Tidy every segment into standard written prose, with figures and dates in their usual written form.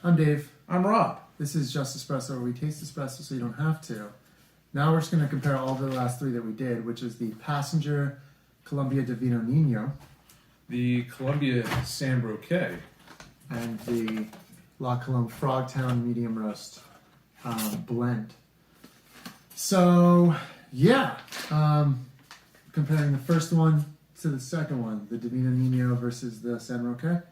I'm Dave. I'm Rob. This is Just Espresso, where we taste espresso so you don't have to. Now we're just going to compare all the last three that we did, which is the Passenger Colombia Devino Nino, The Colombia San Roque. and the La Colombe Frogtown Medium Roast blend. So, yeah, comparing the first one to the second one, the Devino Nino versus the San Roque.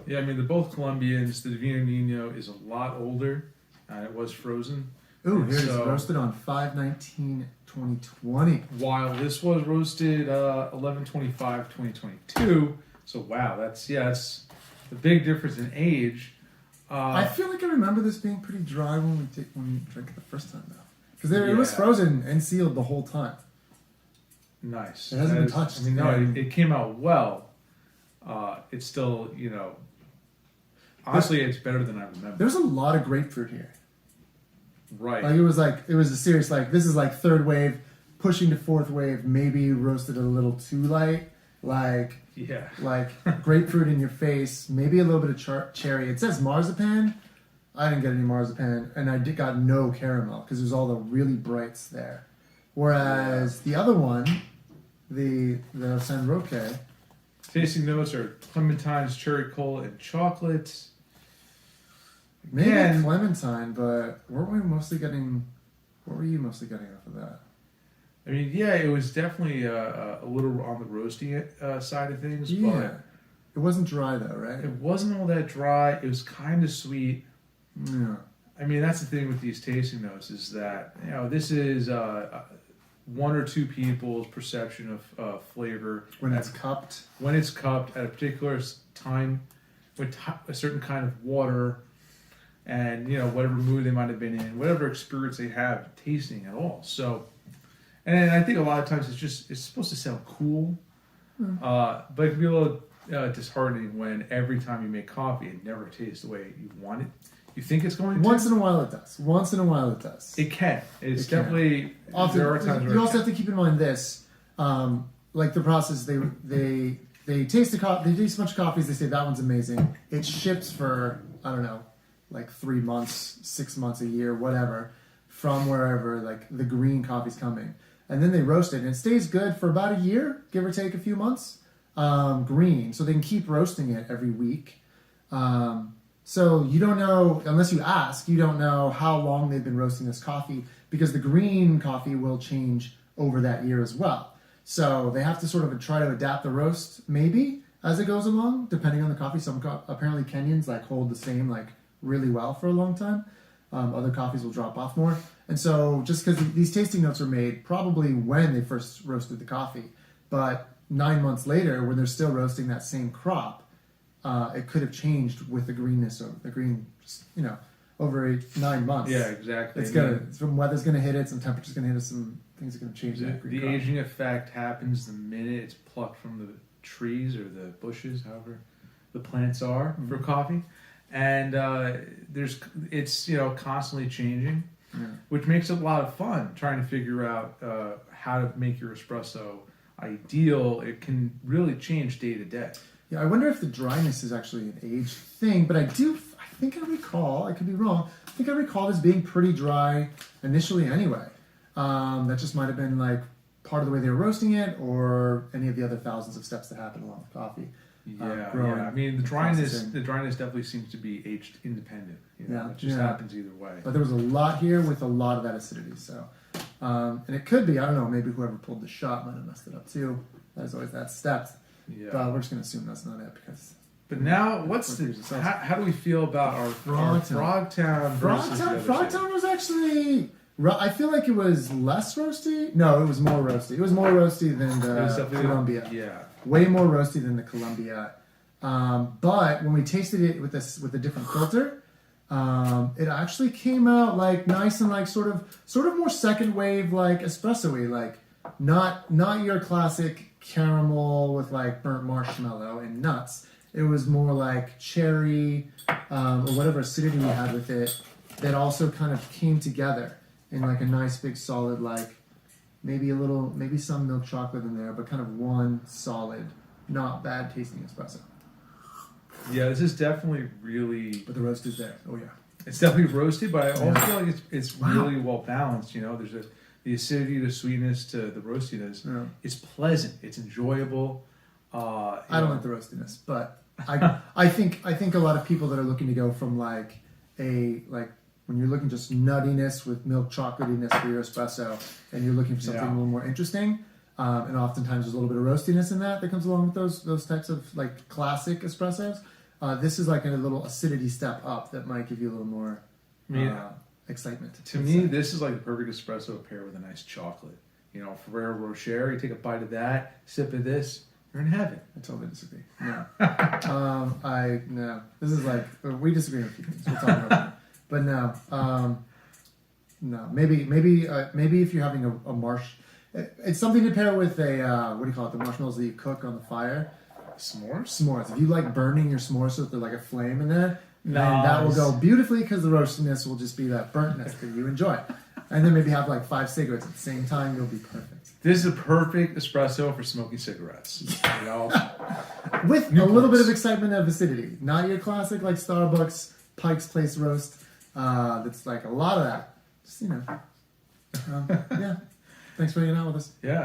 Yeah, I mean, they're both Colombians. The Devino Nino is a lot older. It was frozen. Ooh, And here it is, so- roasted on 5/19/2020. While this was roasted 11/25/2022. So, wow, that's a big difference in age. I feel like I remember this being pretty dry when we drank it the first time, though, because it was Yeah. frozen and sealed the whole time. Nice. It hasn't That been touched. I mean, no, And- it came out well. It's still, honestly, it's better than I remember. There's a lot of grapefruit here. Right. Like it was a serious, like, this is like third wave, pushing to fourth wave, maybe roasted a little too light, like Yeah. grapefruit in your face, maybe a little bit of cherry. It says marzipan. I didn't get any marzipan, and I got no caramel because there's all the really brights there. Whereas the other one, the San Roque, Tasting notes are clementines, cherry cola, and chocolate. maybe Again, clementine, but what were you mostly getting off of that? I mean, yeah, it was definitely a little on the roasty side of things, Yeah. It wasn't dry though, but right? it wasn't all that dry. It was kind of sweet. Yeah. I mean, that's the thing with these tasting notes is that, this is one or two people's perception of flavor. When it's cupped. When it's cupped at a particular time with a certain kind of water and, whatever mood they might have been in, whatever experience they have tasting at all. So, and I think a lot of times it's supposed to sound cool, but it can be a little disheartening when every time you make coffee, it never tastes the way you want it. You think it's going to. Once in a while it does. It can. It's It can. definitely. Often, there are times where you it also can. have to keep in mind this, like the process. They taste the coffee. They taste a bunch of coffees. They say that one's amazing. It ships for I don't know, like 3 months, 6 months, a year, whatever, from wherever like the green coffee's coming, and then they roast it, and it stays good for about a year, give or take a few months. Green, so they can keep roasting it every week. So you don't know, unless you ask, you don't know how long they've been roasting this coffee because the green coffee will change over that year as well. So they have to sort of try to adapt the roast maybe as it goes along, depending on the coffee. Apparently Kenyans hold the same really well for a long time. Other coffees will drop off more. And so just because these tasting notes are made probably when they first roasted the coffee, but 9 months later when they're still roasting that same crop, it could have changed with the greenness of the green, over 9 months. Yeah, exactly. Some weather's gonna hit it, some temperature's gonna hit it, some things are gonna change that green The crop. aging effect happens the minute it's plucked from the trees or the bushes, however the plants are for coffee, and it's constantly changing, which makes it a lot of fun trying to figure out how to make your espresso ideal. It can really change day to day. Yeah, I wonder if the dryness is actually an age thing, but I think I recall, I could be wrong, I think I recall this being pretty dry initially anyway. That just might have been part of the way they were roasting it or any of the other thousands of steps that happen along with coffee. Growing I mean, the and dryness processing. definitely seems to be aged independent. Yeah, It just yeah. happens either way. But there was a lot here with a lot of that acidity. So, and it could be, I don't know, maybe whoever pulled the shot might have messed it up too. There's always that step. Yeah. But we're just going to assume that's not it because... But now, how do we feel about our Frogtown versus the other two? Frogtown was actually... I feel like it was less roasty. No, it was more roasty. It was more roasty than It was the definitely- Colombia. Yeah. Way more roasty than the Colombia. But when we tasted it with a different filter, it actually came out nice and sort of more second wave espresso-y, not your classic caramel with burnt marshmallow and nuts. It was more cherry or whatever acidity we had with it that also kind of came together in a nice big solid maybe some milk chocolate in there, but kind of one solid, not bad tasting espresso. Yeah, this is definitely really. But the roast is there. Oh yeah. It's definitely roasty, but I also Yeah. feel like it's Wow. really well balanced. You know, there's the acidity, the sweetness to the roastiness. Yeah. It's pleasant. It's enjoyable. I don't like the roastiness, but I think a lot of people that are looking to go from like when you're looking just nuttiness with milk chocolatiness for your espresso, and you're looking for something Yeah. a little more interesting, and oftentimes there's a little bit of roastiness in that comes along with those types of like classic espressos. This is like a little acidity step up that might give you a little more excitement. To me, this is like the perfect espresso to pair with a nice chocolate. You know, Ferrero Rocher. You take a bite of that, sip of this, you're in heaven. I totally disagree. No, no. This is like we disagree on a few things. We'll talk about that. But no, no. Maybe if you're having a marsh, it's something to pair with a what do you call it? The marshmallows that you cook on the fire. S'mores? S'mores. If you like burning your s'mores so that there's like a flame in there, then that will Nice. go beautifully because the roastiness will just be that burntness that you enjoy. And then maybe have like 5 cigarettes at the same time. You'll be perfect. This is a perfect espresso for smoking cigarettes. You know, With New a little bit Force. of excitement and acidity. Not your classic like Starbucks Pike's Place roast. That's like a lot of that. Just, yeah. Thanks for hanging out with us. yeah.